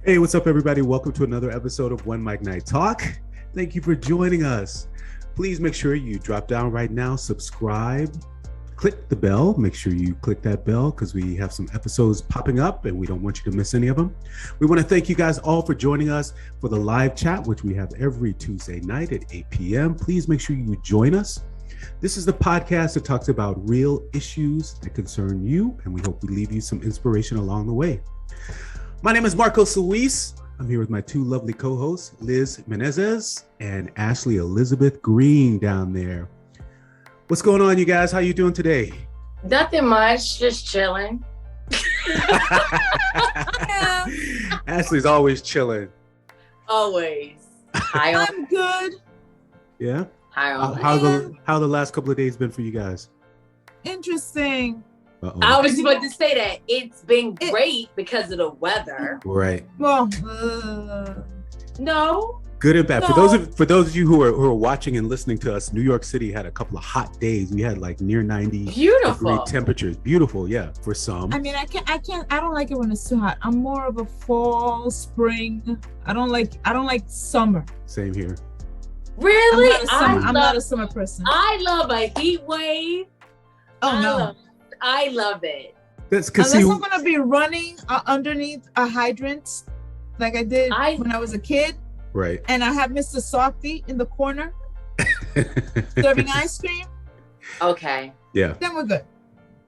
Hey, what's up, everybody? Welcome to another episode of OneMicNite Talk. Thank you for joining us. Please make sure you drop down right now, subscribe, click the bell. Make sure you click that bell because we have some episodes popping up and we don't want you to miss any of them. We want to thank you guys all for joining us for the live chat, which we have every Tuesday night at 8 p.m. Please make sure you join us. This is the podcast that talks about real issues that concern you, and we hope we leave you some inspiration along the way. My name is Marcos Luis. I'm here with my two lovely co-hosts, Liz Menezes and Ashley Elizabeth Green down there. What's going on, you guys? How you doing today? Nothing much, just chilling. Ashley's always chilling. Always. I'm good. Yeah? How How the last couple of days been for you guys? Interesting. Uh-oh. I was about to say that it's been great because of the weather. Right. Well, No. Good and bad. No. For those of you who are watching and listening to us, New York City had a couple of hot days. We had like near 90 Beautiful. degree temperatures. Beautiful, yeah, for some. I mean, I don't like it when it's too hot. I'm more of a fall, spring. I don't like summer. Same here. Really? I'm not a summer person. I love a heat wave. Oh no. I love it. That's because Unless I'm gonna be running underneath a hydrant, like I did when I was a kid, right. and I have Mr. Softy in the corner serving ice cream. Okay. Yeah. Then we're good.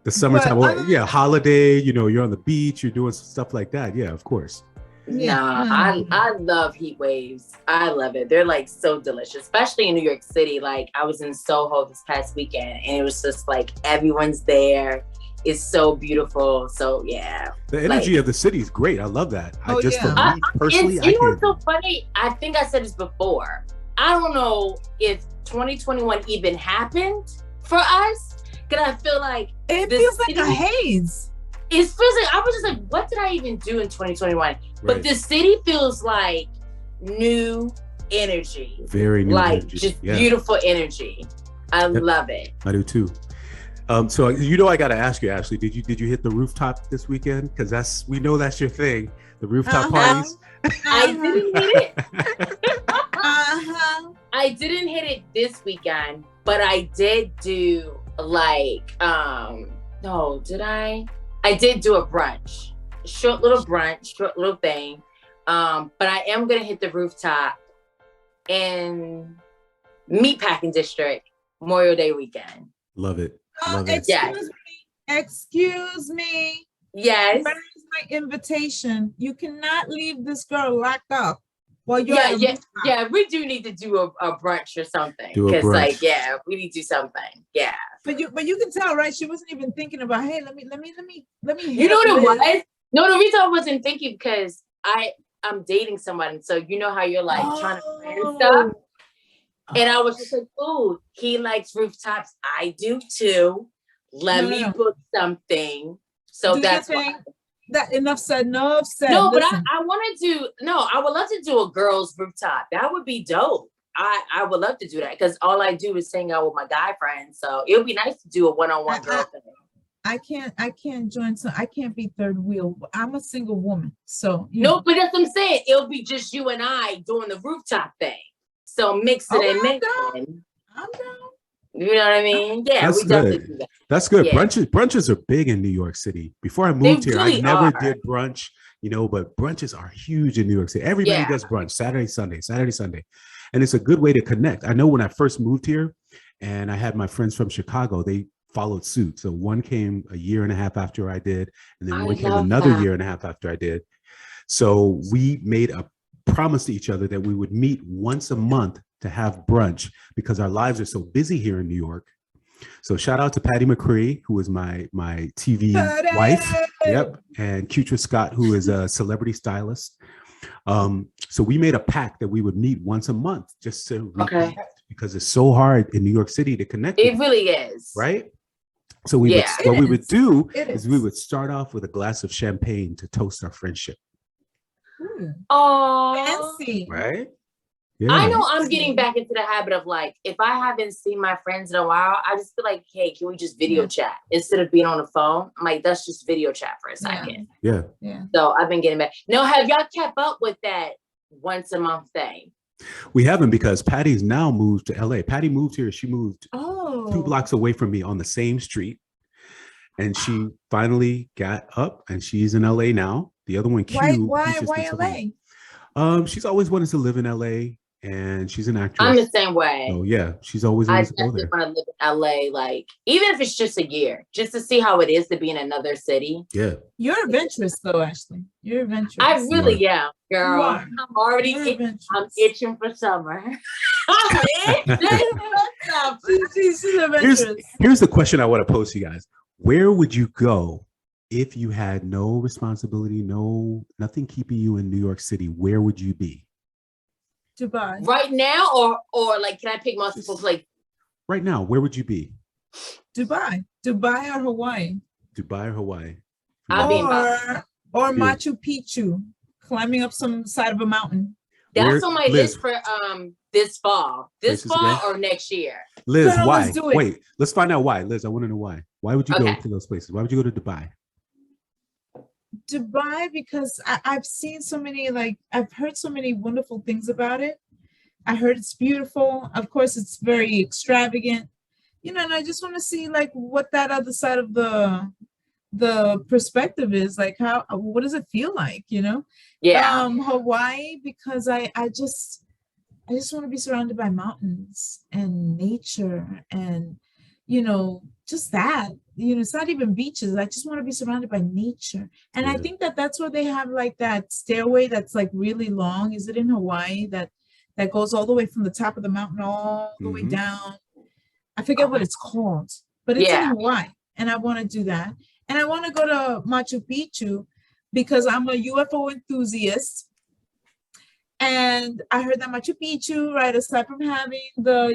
The summertime, But holiday, you're on the beach, you're doing stuff like that. Yeah, of course. Nah, I love heat waves. I love it. They're like so delicious, especially in New York City. Like I was in Soho this past weekend and it was just like everyone's there. It's so beautiful. So yeah. The energy of the city is great. I love that. For me personally, you know what's so funny? I think I said this before. I don't know if 2021 even happened for us. Cause I feel like it feels like a haze. It feels like I was just like, what did I even do in 2021? Right. But the city feels like new energy. Very new like energy. Just beautiful energy. I love it. I do too. So I gotta ask you, Ashley, did you hit the rooftop this weekend? Because we know that's your thing, the rooftop parties. I didn't hit it. I didn't hit it this weekend, but I did do like no, did I? I did do a brunch. Short little thing. But I am gonna hit the rooftop in Meatpacking District Memorial Day weekend. Love it. Excuse me. Yes. Where is my invitation? You cannot leave this girl locked up while you're yeah. We do need to do a brunch or something. Because we need to do something. Yeah. But you can tell, right? She wasn't even thinking about, hey, let me. You know what it was? No, the reason I wasn't thinking because I'm dating someone, so you know how you're like trying to plan stuff. And I was just like, ooh, he likes rooftops. I do too. Let me book something. So that's why. That enough said. No, but I would love to do a girls' rooftop. That would be dope. I would love to do that because all I do is hang out with my guy friends. So it would be nice to do a one-on-one girl thing. I can't join. So I can't be third wheel. I'm a single woman. So but that's what I'm saying. It'll be just you and I doing the rooftop thing. So mix it and mix it. I'm down. You know what I mean? Yeah, that's definitely good. do that. That's good. Yeah. Brunches are big in New York City. Before I moved here, really I never are. did brunch, but brunches are huge in New York City. Everybody does brunch Saturday, Sunday. And it's a good way to connect. I know when I first moved here and I had my friends from Chicago, they followed suit. So one came a year and a half after I did, and then one came another year and a half after I did. So we made a promise to each other that we would meet once a month to have brunch because our lives are so busy here in New York. So shout out to Patty McCree, who is my TV wife. Yep. And Kutra Scott, who is a celebrity stylist. So we made a pact that we would meet once a month just to reconnect because it's so hard in New York City to connect. It really is. Right? So we would start off with a glass of champagne to toast our friendship. Oh, fancy. Right? Yeah. I know I'm getting back into the habit of like, if I haven't seen my friends in a while, I just feel like, hey, can we just video chat instead of being on the phone? I'm like, let's just video chat for a second. Yeah. So I've been getting back. Now, have y'all kept up with that once a month thing? We haven't, because Patty's now moved to LA. Patty moved here. She moved 2 blocks away from me on the same street. And she finally got up and she's in LA now. The other one, Q. Why LA? She's always wanted to live in LA, and she's an actress. I'm the same way. So yeah, she's always wanted to go there. I want to live in LA, like even if it's just a year, just to see how it is to be in another city. Yeah. You're adventurous though, Ashley. You're adventurous. I really am, girl. I'm already I'm itching for summer. Here's the question I want to pose to you guys. Where would you go if you had no responsibility, nothing keeping you in New York City? Where would you be? Dubai. Right now, or like, can I pick multiple places? Right now, where would you be? Dubai or Hawaii. Dubai or Hawaii. Or Machu Picchu, climbing up some side of a mountain. That's on my list for this fall. This fall or next year. Liz, why? Wait, let's find out why. Liz, I want to know why. Why would you go to those places? Why would you go to Dubai? Dubai, because I've seen so many, I've heard so many wonderful things about it. I heard it's beautiful. Of course, it's very extravagant, and I just want to see what that other side of the perspective is, what does it feel like, Hawaii, because I just want to be surrounded by mountains and nature and just that, it's not even beaches. I just want to be surrounded by nature. And I think that's where they have that stairway that's really long. Is it in Hawaii that goes all the way from the top of the mountain all the way down? I forget what it's called, but it's in Hawaii, and I want to do that. And I want to go to Machu Picchu because I'm a UFO enthusiast. And I heard that Machu Picchu, right, aside from having the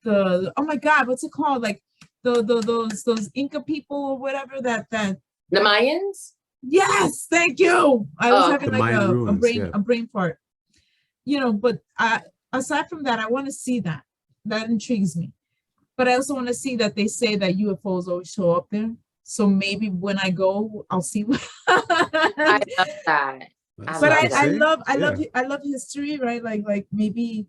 oh my God, what's it called? Those Inca people or whatever that the Mayans? Yes, thank you. I was having a brain fart. But aside from that, I want to see that. That intrigues me. But I also want to see that they say that UFOs always show up there. So maybe when I go, I'll see. I love that. I love history, right? Like maybe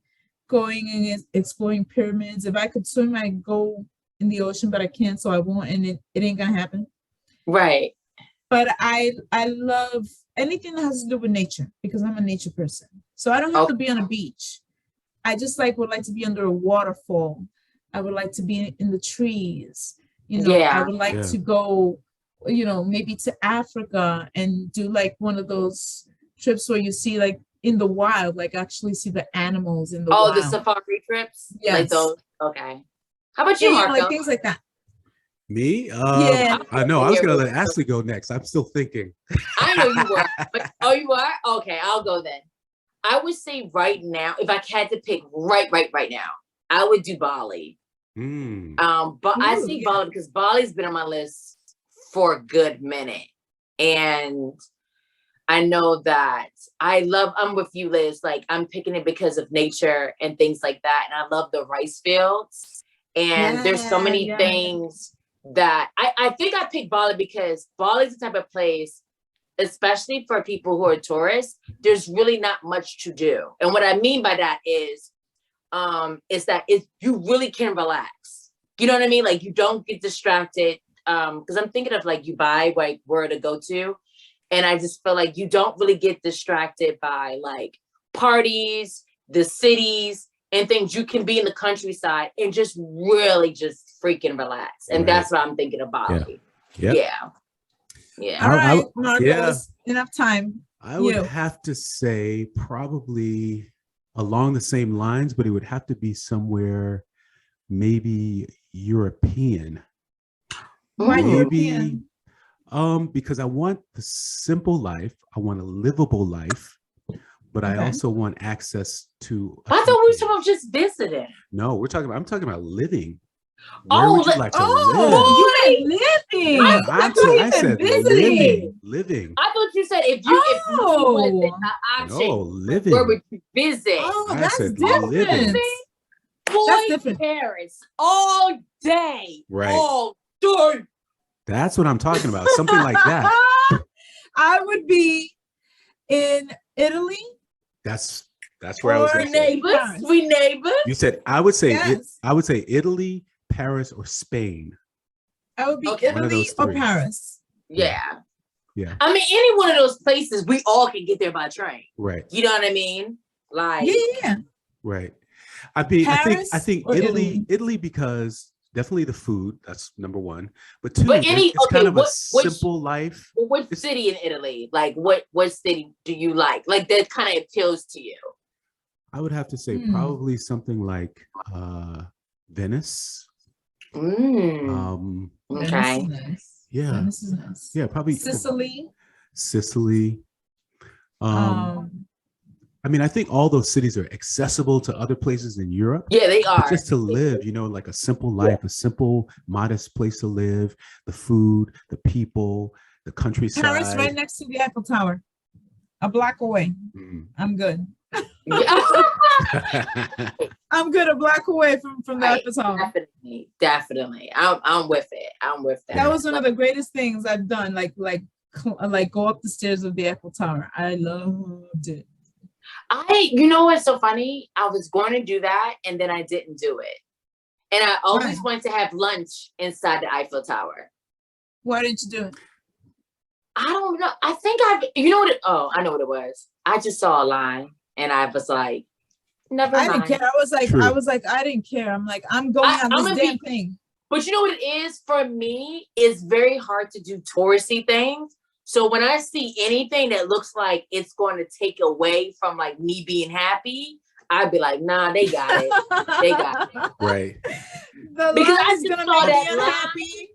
going and exploring pyramids. If I could swim, I'd go in the ocean, but I can't, so I won't, and it ain't gonna happen. Right. But I love anything that has to do with nature because I'm a nature person. So I don't have to be on a beach. I just would like to be under a waterfall. I would like to be in the trees. I would like to go, maybe to Africa and do one of those trips where you see in the wild, actually see the animals in the wild. The safari trips? Yes. Like those? Okay. How about you, Marco? Things like that. Me? I know. I was going to let Ashley go next. I'm still thinking. I know you were. You are? Okay, I'll go then. I would say right now, if I had to pick right now, I would do Bali. But I see Bali because Bali's been on my list for a good minute. And I know that I'm with you, Liz. I'm picking it because of nature and things like that. And I love the rice fields. And there's so many things that I think I picked Bali because Bali's the type of place, especially for people who are tourists, there's really not much to do. And what I mean by that is that you really can relax. You know what I mean? You don't get distracted. Because I'm thinking of Dubai, where to go to. And I just feel you don't really get distracted by parties, the cities, and things. You can be in the countryside and just really just freaking relax. And that's what I'm thinking about. Yeah. All right, Marcos, enough time. I would have to say probably along the same lines, but it would have to be somewhere maybe European. Why European? Because I want the simple life. I want a livable life, but I also want access to. I thought we were talking about just visiting. No, I'm talking about living. Where would you like to live? You meant living. I said visiting. living. I thought you said if you wasn't an option, No, living. where would you visit? Oh, I that's said different. living. Boy, That's different. Paris all day. Right. All day. That's what I'm talking about. Something like that. I would be in Italy. That's where I was going to say. Neighbors. We neighbors. You said I would say Yes. I would say Italy, Paris, or Spain. I would be Okay. One of Italy those or three. Paris. Yeah. Yeah. I mean, any one of those places, we all can get there by train. Right. You know what I mean? Like, Yeah. Right. I think Paris or Italy because definitely the food, that's number one. But two, But it's kind of a simple life. What city in Italy? Like, what city do you like? Like, that kind of appeals to you? I would have to say probably something like Venice. Okay. Nice. Yeah. Venice is nice. Yeah, probably Sicily. I mean, I think all those cities are accessible to other places in Europe. Yeah, they are. But just to live, like a simple life, a simple, modest place to live, the food, the people, the countryside. Paris, right next to the Eiffel Tower, a block away. I'm good. I'm good a block away from the Eiffel Tower. Definitely. I'm with it. I'm with that. That was one of the greatest things I've done. Like go up the stairs of the Eiffel Tower. I loved it. You know what's so funny? I was going to do that and then I didn't do it. And I always wanted to have lunch inside the Eiffel Tower. Why didn't you do it? I don't know. I think I know what it was. I just saw a line and I was like, never mind. I didn't care. I was like, I didn't care. I'm like, I'm going on this damn thing. But you know what it is? For me, it's very hard to do touristy things. So when I see anything that looks like it's going to take away from like me being happy, I'd be like, nah, they got it. They got it. Right. Because I just saw that line.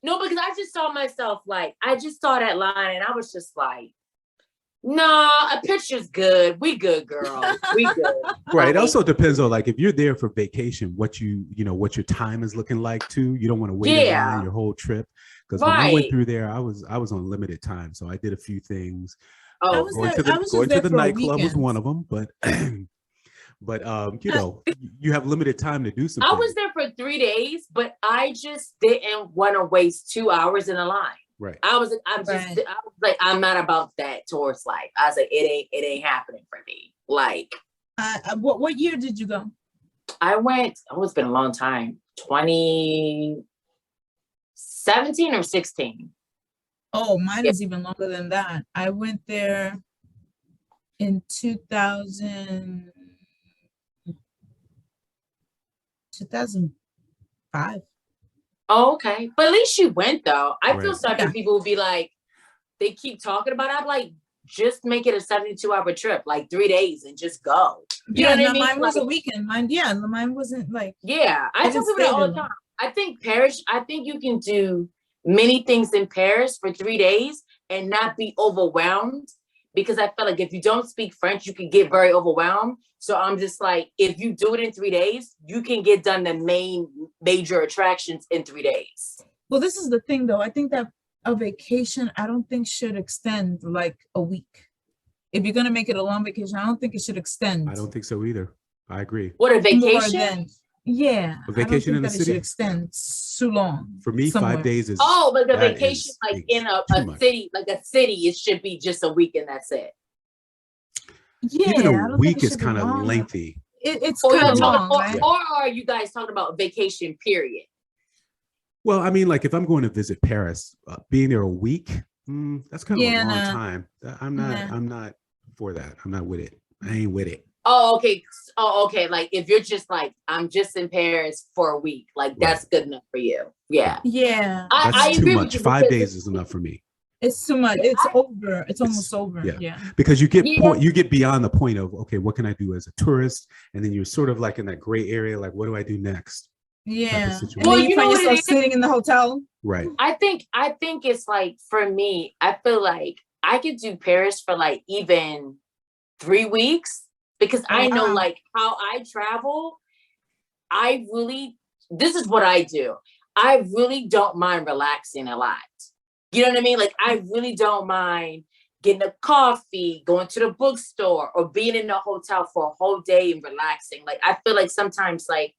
No, because I just saw myself I just saw that line and I was just like, nah, a picture's good. We good, girl. We good. Right. It also depends on if you're there for vacation, what your time is looking like too. You don't want to wait in line your whole trip. Because when I went through there, I was on limited time, so I did a few things. Oh, going to the nightclub was one of them, but you have limited time to do something. I was there for 3 days, but I just didn't want to waste 2 hours in a line. Right. I was like, I'm not about that tourist life. I was like, it ain't happening for me. Like, what year did you go? I went. Oh, it's been a long time. 2017 or 16. Oh, mine is even longer than that. I went there in 2005. Oh, okay. But at least you went though. I feel sorry for people who be like, they keep talking about it. I'm like, just make it a 72-hour trip, 3 days and just go. You know what I mean? Mine was a weekend. Mine wasn't Yeah, I tell people that all the time. I think you can do many things in Paris for 3 days and not be overwhelmed, because I feel like if you don't speak French, you can get very overwhelmed. So I'm just like, if you do it in 3 days, you can get done the major attractions in 3 days. Well, this is the thing though. I think that a vacation, I don't think should extend a week. If you're going to make it a long vacation, I don't think it should extend. I don't think so either. I agree. What, a vacation? A vacation in the city should extend too long. For me, somewhere. 5 days is. Oh, but the vacation in a city, it should be just a week and that's it. Yeah, even a week is kind of lengthy. It's kind of long, right? Or are you guys talking about vacation period? Well, I mean, if I'm going to visit Paris, being there a week, that's kind of a long time. I'm not for that. I'm not with it. I ain't with it. Oh, okay. If you're just I'm just in Paris for a week, that's good enough for you. Yeah. Yeah. I agree much. 5 days is enough for me. It's too much. It's over. It's almost over. Yeah. Because you get beyond the point of, okay, what can I do as a tourist? And then you're sort of in that gray area, what do I do next? Yeah. Well, you find yourself sitting in the hotel. Right. I think it's for me, I feel like I could do Paris for even 3 weeks, because I know how I travel. I really this is what I do. I really don't mind relaxing a lot. You know what I mean? Like, I really don't mind getting a coffee, going to the bookstore, or being in a hotel for a whole day and relaxing. Like, I feel like sometimes, like,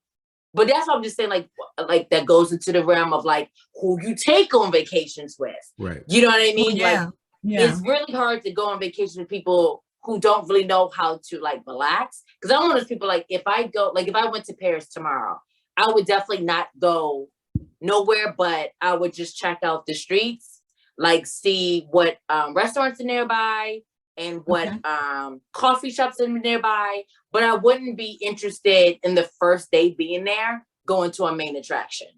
but that's what I'm just saying, like that goes into the realm of like who you take on vacations with. Right. You know what I mean? Yeah. Like, it's really hard to go on vacation with people who don't really know how to like relax. Because I'm one of those people, like, if I went to Paris tomorrow, I would definitely not go nowhere, but I would just check out the streets, like see what restaurants are nearby and what coffee shops are nearby. But I wouldn't be interested in the first day being there, going to a main attraction.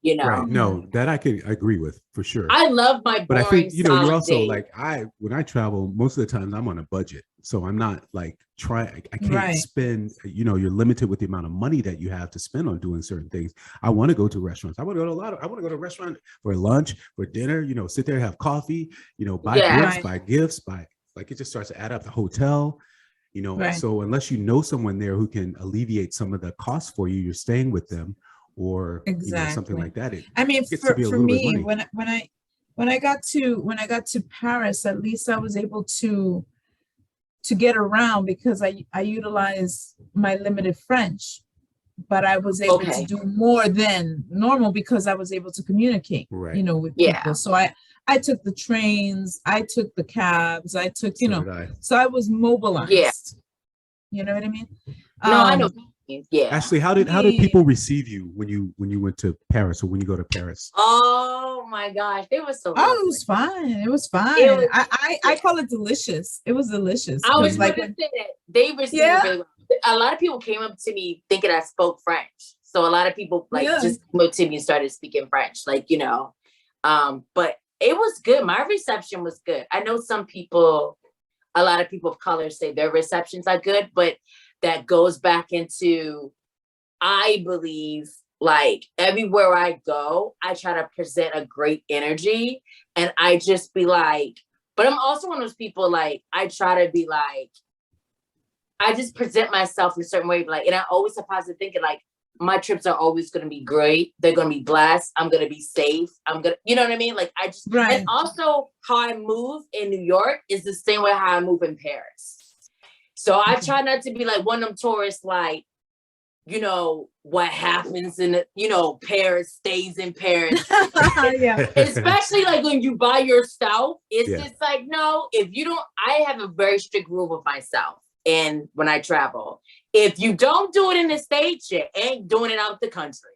You know, right? No, that I could agree with for sure. I love my boring, but I think you're also days. like when I travel, most of the times I'm on a budget, so I'm not like I can't spend. You're limited with the amount of money that you have to spend on doing certain things. I want to go to restaurants. I want to go to I want to go to a restaurant for lunch, for dinner. Sit there, have coffee. Buy books, buy gifts, like it just starts to add up. The hotel. So unless you know someone there who can alleviate some of the costs for you, you're staying with them. Or something like that. For me, when I got to Paris, at least I was able to get around because I utilized my limited French, but I was able to do more than normal because I was able to communicate, with people. So I took the trains, I took the cabs, I took, so I was mobilized. Yeah. You know what I mean? No, I know. Yeah. Ashley, how did people receive you when you went to Paris or when you go to Paris? Oh my gosh, they were so lovely. It was fine. It was fine. I call it delicious. It was delicious. I was like say that they received me really well. A lot of people came up to me thinking I spoke French. So a lot of people just came up to me and started speaking French, but it was good. My reception was good. I know a lot of people of color say their receptions are good, but that goes back into, I believe, like everywhere I go, I try to present a great energy, and I just be like, but I'm also one of those people, like, I try to be like, I just present myself in a certain way, like, and I always have positive thinking, like, my trips are always going to be great. They're going to be blessed. I'm going to be safe. You know what I mean? Like, I just, and also how I move in New York is the same way how I move in Paris. So I try not to be like one of them tourists, like, what happens in Paris stays in Paris. Especially like when you buy yourself, it's just like, no, if you don't, I have a very strict rule with myself. And when I travel, if you don't do it in the States, you ain't doing it out the country.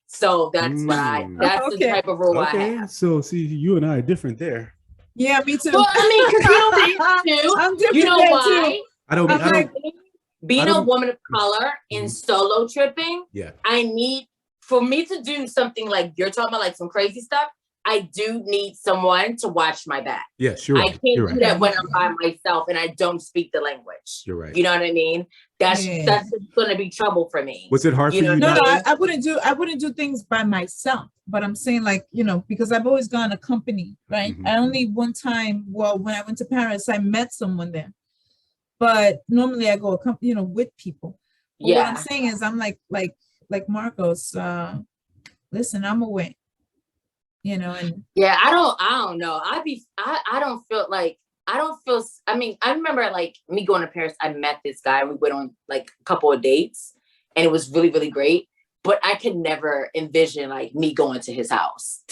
So that's the type of rule I have. So see, you and I are different there. Yeah, me too. Well, I mean, because you don't I'm different. You know why? Too. Being a woman of color in solo tripping, I need, for me to do something like you're talking about, like some crazy stuff, I do need someone to watch my back. Yes, you're right. I can't do that when I'm by myself and I don't speak the language. You're right. You know what I mean? That's going to be trouble for me. Was it hard for you? No, I wouldn't do things by myself. But I'm saying, like, because I've always gone accompanied, right? Mm-hmm. I only one time, when I went to Paris, I met someone there. But normally I go with people. But what I'm saying is, I'm like Marcos. Listen, I'm away. And I don't know. I don't feel. I mean, I remember like me going to Paris. I met this guy. We went on like a couple of dates, and it was really, really great. But I could never envision like me going to his house.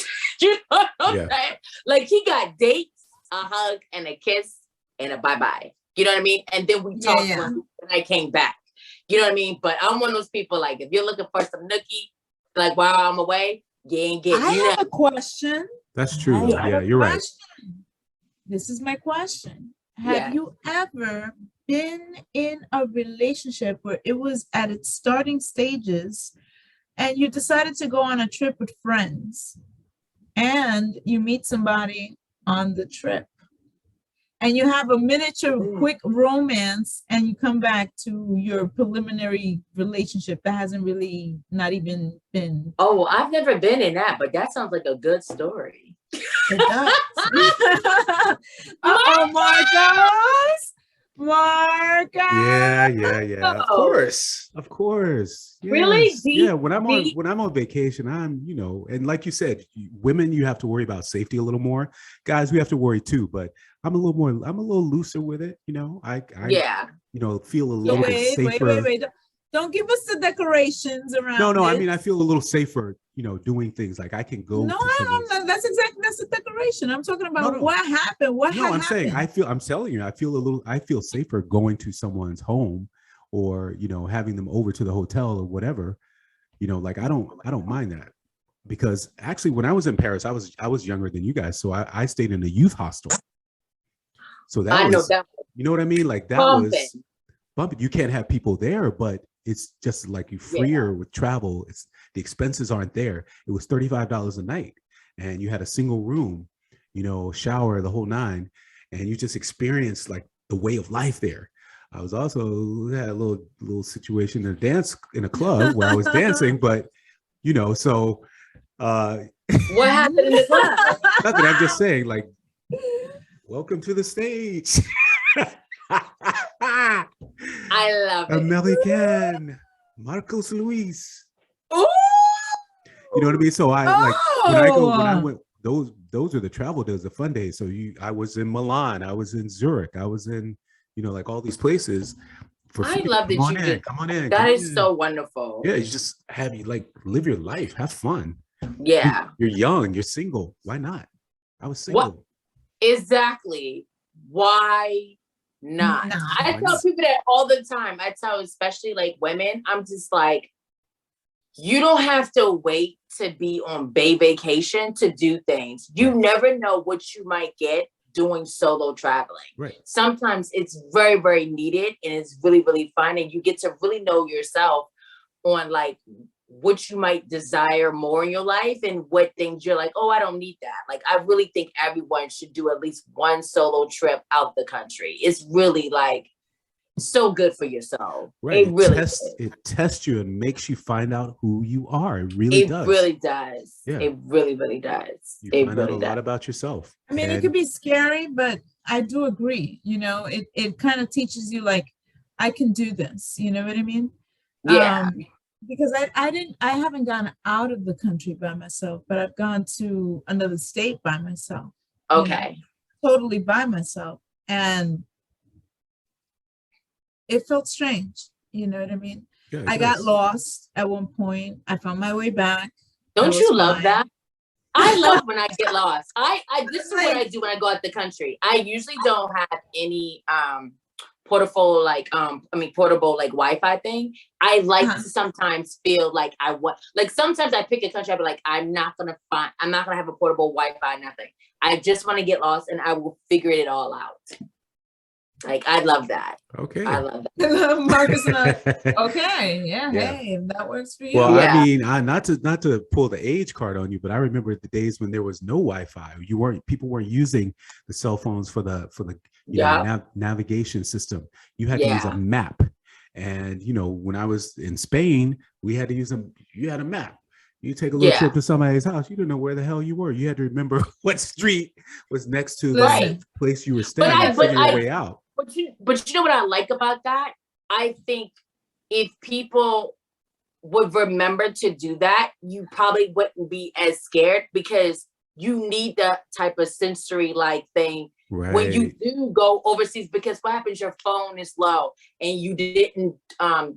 You know what I'm saying? Like, he got dates, a hug, and a kiss, and a bye-bye. You know what I mean? And then we talked when I came back. You know what I mean? But I'm one of those people, like, if you're looking for some nookie, like, while I'm away, you ain't getting I have a question. That's true. Yeah, you're right. This is my question. Have you ever been in a relationship where it was at its starting stages and you decided to go on a trip with friends and you meet somebody on the trip and you have a miniature quick romance and you come back to your preliminary relationship that hasn't really not even been? Oh, I've never been in that, but that sounds like a good story. It does. Oh my gosh. Mark, Yeah. Of course. Yes. Really? Yeah. When I'm on vacation, I'm, and like you said, women, you have to worry about safety a little more. Guys, we have to worry too. But I'm a little looser with it. I feel a little bit safer. Wait. Don't give us the decorations around. No. I mean, I feel a little safer, doing things like I can go. No, I don't know. That's the decoration. I'm talking about what happened. I'm saying I'm telling you, I feel safer going to someone's home or, having them over to the hotel or whatever, like I don't mind that, because actually when I was in Paris, I was younger than you guys. So I stayed in a youth hostel. So that you know what I mean? Like that was bumping. You can't have people there, but it's just like you freer with travel. It's the expenses aren't there. It was $35 a night and you had a single room, shower, the whole nine, and you just experienced like the way of life there. I was also had a little situation in a dance in a club where I was dancing, but so what happened in the club? Nothing. I'm just saying, like, welcome to the stage. I love it. American Marcos Luis. Ooh! You know what I mean? So when I went, those are the travel days, the fun days. So I was in Milan, I was in Zurich, I was in, like all these places. I love that you did. Come on in. That is so wonderful. Yeah, you just live your life, have fun. Yeah. You're young, you're single. Why not? I was single. Well, exactly. Why not? I tell people that all the time. I tell especially like women, I'm just like, you don't have to wait to be on bay vacation to do things. You never know what you might get doing solo traveling. Right. Sometimes it's very, very needed and it's really, really fun. And you get to really know yourself on like what you might desire more in your life and what things you're like, oh, I don't need that. Like, I really think everyone should do at least one solo trip out the country. It's really like so good for your soul. Right. It tests you and makes you find out who you are. It really does. It really does. Yeah. It really, really does. You find out a lot about yourself. I mean, it could be scary, but I do agree. It kind of teaches you like, I can do this. You know what I mean? Yeah. Because I haven't gone out of the country by myself, but I've gone to another state by myself. Okay. Totally by myself. And it felt strange. You know what I mean? Yeah, I got lost at one point. I found my way back. Don't you love that? I love when I get lost. This is what I do when I go out the country. I usually don't have any portable like Wi-Fi thing. I like to sometimes feel like sometimes I pick a country, I'll be like, I'm not gonna have a portable Wi-Fi, nothing. I just want to get lost and I will figure it all out. Like, I love that. Okay. I love that. Marcus and I, okay. Yeah. Hey, if that works for you. Well, yeah. I mean, not to pull the age card on you, but I remember the days when there was no Wi-Fi. People weren't using the cell phones for the navigation system. You had to use a map. And, when I was in Spain, we had to use you had a map. You take a little trip to somebody's house, you didn't know where the hell you were. You had to remember what street was next to the place you were staying and figure your way out. But you know what I like about that? I think if people would remember to do that, you probably wouldn't be as scared, because you need that type of sensory like thing when you do go overseas, because what happens, your phone is low and you didn't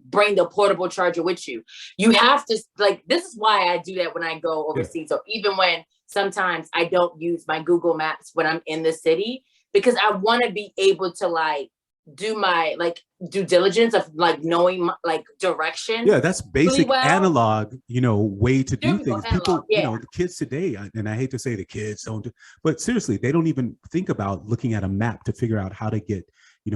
bring the portable charger with you. You have to, like, this is why I do that when I go overseas. So even when sometimes I don't use my Google Maps when I'm in the city, because I want to be able to like do my due diligence of like knowing direction. Yeah, that's basic analog, way to do things. People, the kids today, and I hate to say the kids don't do, but seriously, they don't even think about looking at a map to figure out how to get,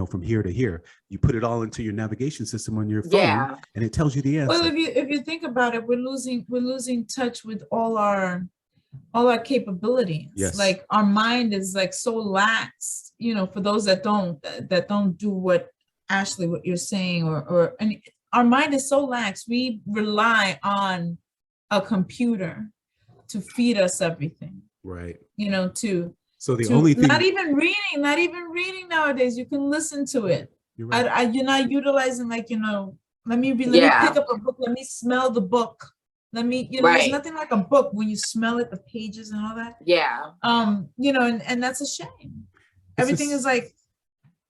from here to here. You put it all into your navigation system on your phone, and it tells you the answer. Well, if you think about it, we're losing touch with all our capabilities. Yes. Like, our mind is like so lax, for those that don't do what you're saying, and our mind is so lax. We rely on a computer to feed us everything. Right. Only thing, so the only thing, not even reading nowadays, you can listen to it. You're right. You're not utilizing, like, let me pick up a book. Let me smell the book. Let me, there's nothing like a book when you smell it, the pages and all that. Yeah. And that's a shame. Everything is like,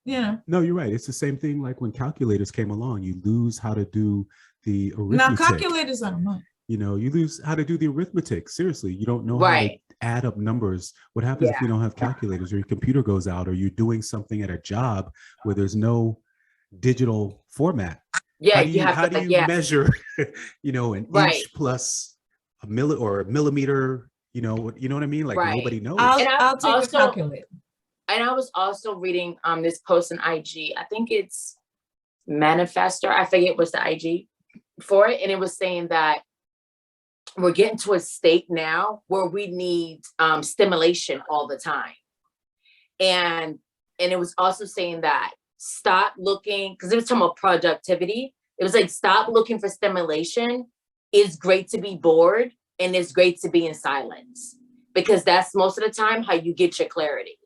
No, you're right. It's the same thing like when calculators came along. You lose how to do the arithmetic. Now calculators are mine. You lose how to do the arithmetic. Seriously, you don't know how to add up numbers. What happens if you don't have calculators, or your computer goes out, or you're doing something at a job where there's no digital format? Yeah, how do you measure, an inch plus a millimeter? You know what I mean? Like nobody knows. I'll take a calculator. And I was also reading this post on IG. I think it's Manifestor. I forget what's the IG for it, and it was saying that we're getting to a state now where we need stimulation all the time. And it was also saying that stop looking, because it was talking about productivity. It was like, stop looking for stimulation. It's great to be bored, and it's great to be in silence, because that's most of the time how you get your clarity.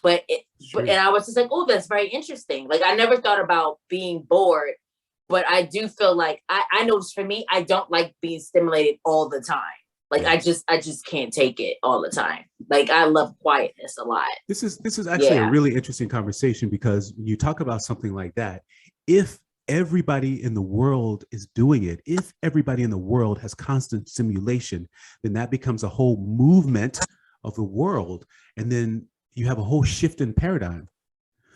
And I was just like, oh, that's very interesting. Like, I never thought about being bored. But I do feel like I noticed for me, I don't like being stimulated all the time. Like I just can't take it all the time. Like, I love quietness a lot. This is actually a really interesting conversation, because when you talk about something like that, if everybody in the world is doing it, if everybody in the world has constant stimulation, then that becomes a whole movement of the world, and then you have a whole shift in paradigm.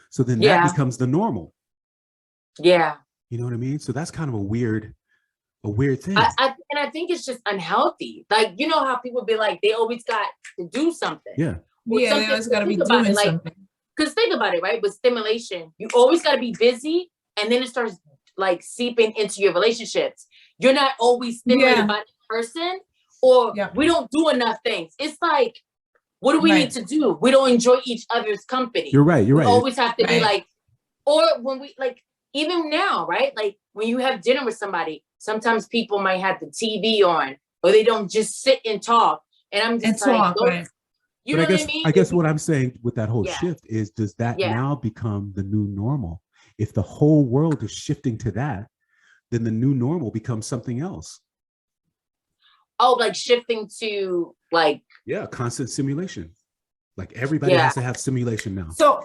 So then that becomes the normal. Yeah. You know what I mean? So that's kind of a weird thing. I think it's just unhealthy. Like, you know how people be like, they always got to do something. Yeah. They always got to be doing something. Because think about it, right? With stimulation, you always got to be busy, and then it starts like seeping into your relationships. You're not always stimulated by the person, or we don't do enough things. It's like, what do we need to do? We don't enjoy each other's company. You're right. We always have to be like, or when we like, even now, right? Like when you have dinner with somebody, sometimes people might have the TV on, or they don't just sit and talk. And I'm just you know what I mean? I guess what I'm saying with that whole shift is, does that now become the new normal? If the whole world is shifting to that, then the new normal becomes something else. Oh, like shifting to like constant simulation. Like everybody has to have simulation now. So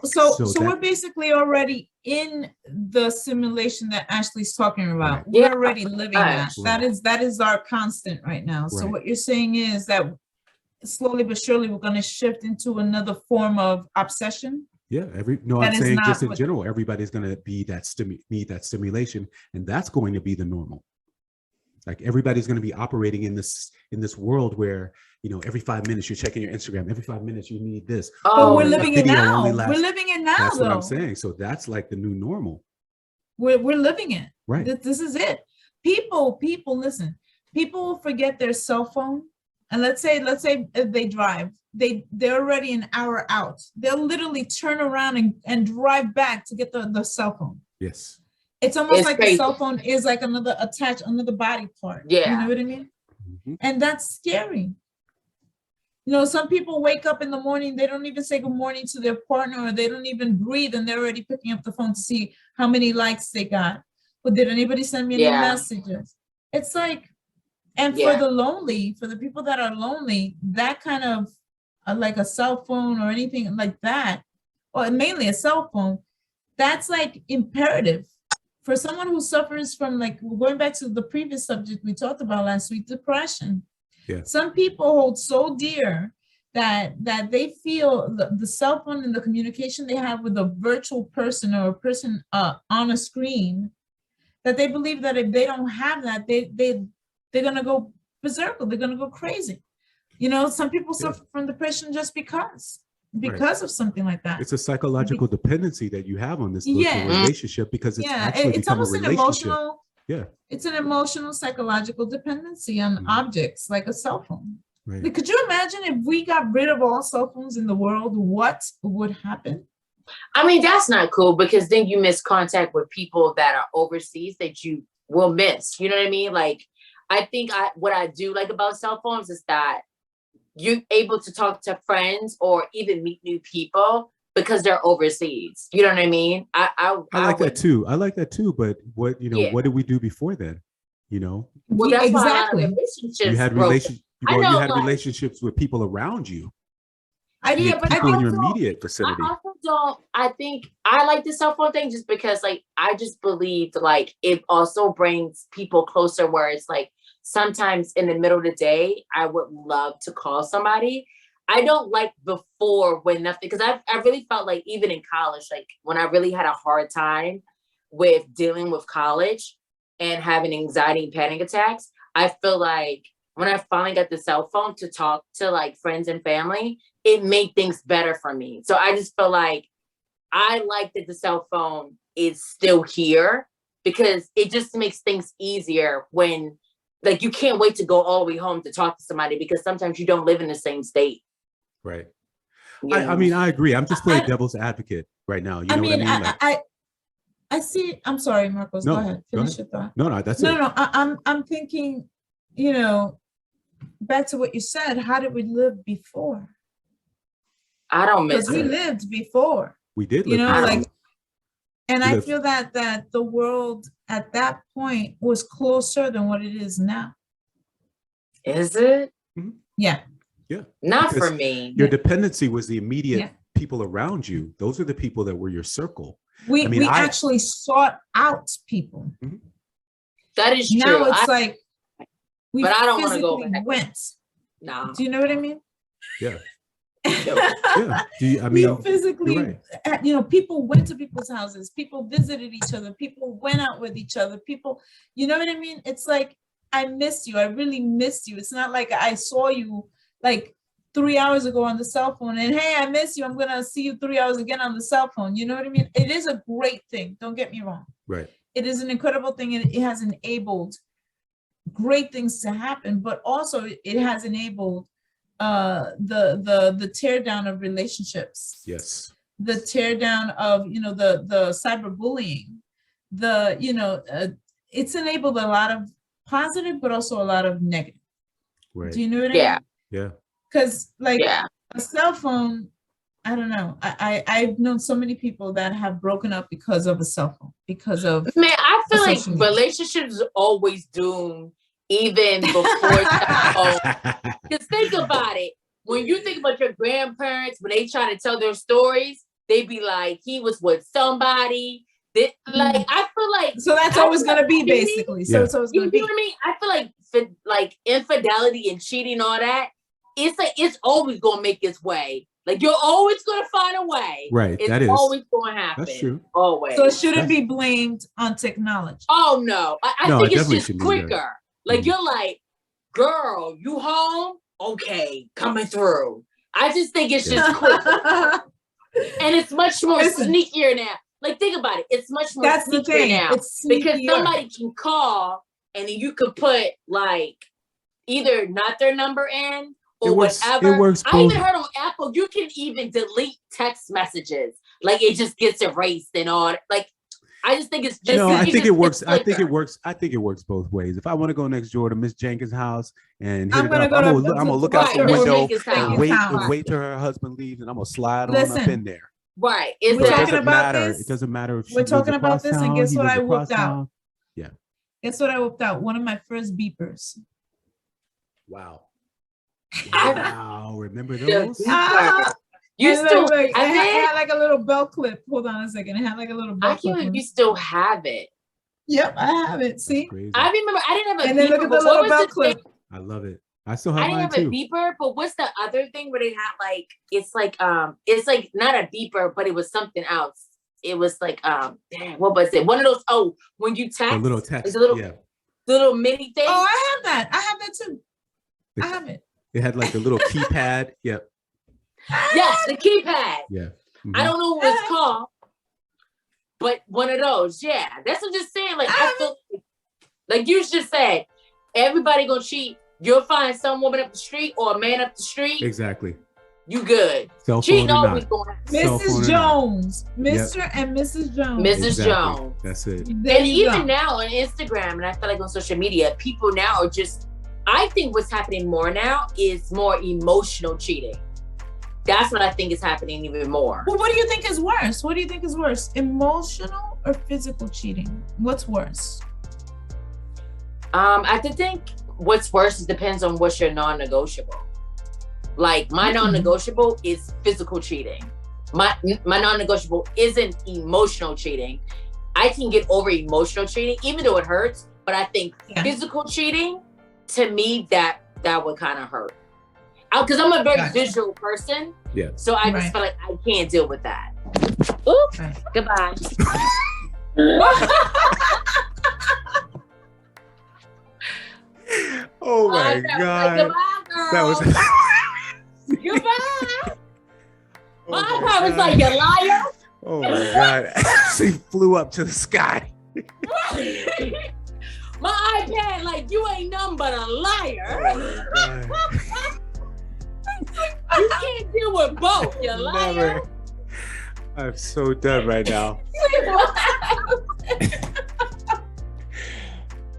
we're basically already in the simulation that Ashley's talking about. We're already living that. That is our constant right now. So what you're saying is that slowly but surely we're going to shift into another form of obsession. Yeah, I'm saying just in general, everybody's going to be need that stimulation, and that's going to be the normal. Like everybody's going to be operating in this world where, every 5 minutes you're checking your Instagram. Every 5 minutes you need this. Oh, we're living it now. We're living it now. That's what I'm saying. So that's like the new normal. We're living it. Right. This is it. People, listen. People will forget their cell phone, and let's say if they drive, they're already an hour out. They'll literally turn around and drive back to get the cell phone. Yes. It's almost like the cell phone is like another body part. Yeah. You know what I mean? Mm-hmm. And that's scary. Some people wake up in the morning, they don't even say good morning to their partner, or they don't even breathe, and they're already picking up the phone to see how many likes they got. But did anybody send me any messages? It's like, and for the people that are lonely, that kind of like a cell phone or anything like that, or mainly a cell phone, that's like imperative. For someone who suffers from, like, going back to the previous subject we talked about last week, depression. Yeah. Some people hold so dear that they feel the cell phone and the communication they have with a virtual person or a person on a screen, that they believe that if they don't have that, they're gonna go berserk, they're gonna go crazy. Some people suffer from depression just because of something like that. It's a psychological dependency that you have on this relationship, because it's actually it's almost an emotional. Yeah, it's an emotional psychological dependency on objects like a cell phone. Right. Like, could you imagine if we got rid of all cell phones in the world, what would happen? I mean, that's not cool, because then you miss contact with people that are overseas that you will miss. You know what I mean? Like, I think what I do like about cell phones is that you're able to talk to friends or even meet new people, because they're overseas. You know what I mean? I like that too. I like that too. But what what did we do before then? Well, that's exactly. why relationships. You had relationships with people around you. People in your immediate vicinity. I also don't. I think I like the cell phone thing just because, like, I just believed like it also brings people closer. Where it's like sometimes in the middle of the day, I would love to call somebody. I don't like before when nothing, because I really felt like even in college, like when I really had a hard time with dealing with college and having anxiety and panic attacks, I feel like when I finally got the cell phone to talk to like friends and family, it made things better for me. So I just feel like I like that the cell phone is still here because it just makes things easier when like you can't wait to go all the way home to talk to somebody because sometimes you don't live in the same state. Right. I mean, I agree. I'm just playing devil's advocate right now. You know what I mean? I see. I'm sorry, Marcos. No, go ahead. Finish your thought. No, that's it. No. I'm thinking, back to what you said. How did we live before? I don't miss it. Because we lived before. We did live before. And I feel that the world at that point was closer than what it is now. Is it? Mm-hmm. Yeah. Yeah. Not for me. Your dependency was the immediate people around you. Those are the people that were your circle. We actually sought out people. Mm-hmm. That is true. Now it's like we but I don't want to go back. Went. No. Do you know what I mean? Yeah. Yeah. We physically, people went to people's houses. People visited each other. People went out with each other. People, you know what I mean? It's like, I missed you. I really missed you. It's not like I saw you like 3 hours ago on the cell phone and hey, I miss you. I'm going to see you 3 hours again on the cell phone. You know what I mean? It is a great thing. Don't get me wrong. Right. It is an incredible thing. And it has enabled great things to happen, but also it has enabled the tear down of relationships. Yes. The tear down of, the cyberbullying, it's enabled a lot of positive, but also a lot of negative. Right. Do you know what I mean? Yeah. Because a cell phone, I don't know. I've known so many people that have broken up because of a cell phone, because of I feel like relationships are always doomed even before cell phone. Because think about it. When you think about your grandparents, when they try to tell their stories, they be like, he was with somebody. I feel like so that's always going to be basically. So it's always going to be. You know what I mean? I feel like infidelity and cheating, all that. It's always going to make its way. Like you're always going to find a way. Right. It's always going to happen. That's true. Always. So it shouldn't be blamed on technology. Oh no, I think it's just quicker. Like you're like, girl, you home? Okay, coming through. I just think it's just quicker. And it's much more sneakier now. Like, think about it. It's much more sneakier now. Because somebody can call and then you could put like either not their number in or whatever. It works I even heard on Apple, you can even delete text messages. Like it just gets erased and all. Like I just think it's just. No, I think it works. I think it works. I think it works both ways. If I want to go next door to Miss Jenkins' house and hit it up, I'm gonna look out the window and wait till her husband leaves, and I'm gonna slide on up in there. Right. It doesn't matter. It doesn't matter if we're talking about this, and guess what I whipped out? Yeah. Guess what I whipped out? One of my first beepers. Wow. Wow. Remember those? You still I had like a little belt clip. Hold on a second. It had like a little belt clip. I can't. You still have it. Yep, I have it. See, I remember I didn't have a beeper. And then look at the little belt clip. I love it. I still have mine too. I didn't have a beeper, but what's the other thing where they have like it's like not a beeper, but it was something else. It was like what was it? One of those when you text, a little text, the little mini thing. Oh, I have that. I have that too. I have it. It had like the little keypad. Yep. Yes, the keypad. Yeah. Mm-hmm. I don't know what it's called, but one of those. Yeah, that's what I'm just saying. Like I feel like you just said, everybody gonna cheat. You'll find some woman up the street or a man up the street. Exactly. You good. Cheating always gonna happen. Mrs. Jones, Mr. and Mrs. Jones. Mrs. Jones. That's it. And even now on Instagram, and I feel like on social media, people now are just. I think what's happening more now is more emotional cheating. That's what I think is happening even more. Well, what do you think is worse? What do you think is worse? Emotional or physical cheating? What's worse? I think what's worse is depends on what's your non-negotiable. Like my non-negotiable is physical cheating. My non-negotiable isn't emotional cheating. I can get over emotional cheating, even though it hurts. But I think physical cheating, to me, that would kind of hurt. Because I'm a very visual person. Yeah. So I just feel like I can't deal with that. Oops. Goodbye. Oh my God. Goodbye, girl. That was goodbye. My iPad was like, you liar. Oh my God. She flew up to the sky. My iPad, like, you ain't nothing but a liar. Oh you can't deal with both, you liar. Never. I'm so done right now.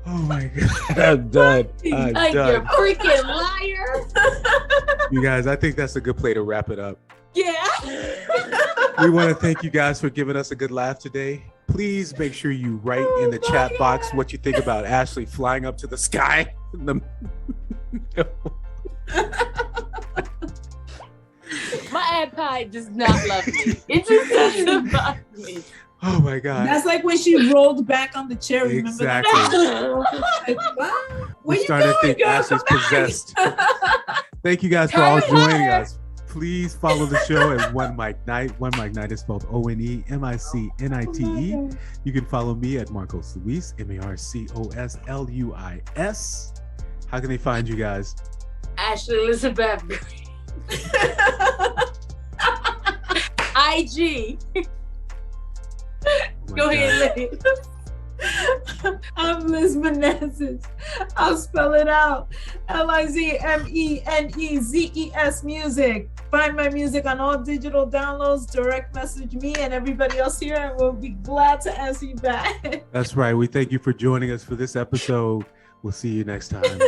Oh my God, I'm done. I'm like done. you're a freaking liar. You guys, I think that's a good play to wrap it up. Yeah. We want to thank you guys for giving us a good laugh today. Please make sure you write in the chat box what you think about Ashley flying up to the sky. My iPod does not love me. It just doesn't love me. Oh my God. That's like when she rolled back on the chair. Exactly. Remember that? Like, what? We're starting to think Ashley's possessed. Thank you guys for all joining us. Please follow the show at OneMicNite. OneMicNite is spelled OneMicNite. You can follow me at Marcos Luis, MarcosLuis. How can they find you guys? Ashley Elizabeth. IG. Go ahead, Liz. I'm Liz Menezes. I'll spell it out. LIZMENEZES music. Find my music on all digital downloads. Direct message me and everybody else here, and we'll be glad to answer you back. That's right. We thank you for joining us for this episode. We'll see you next time.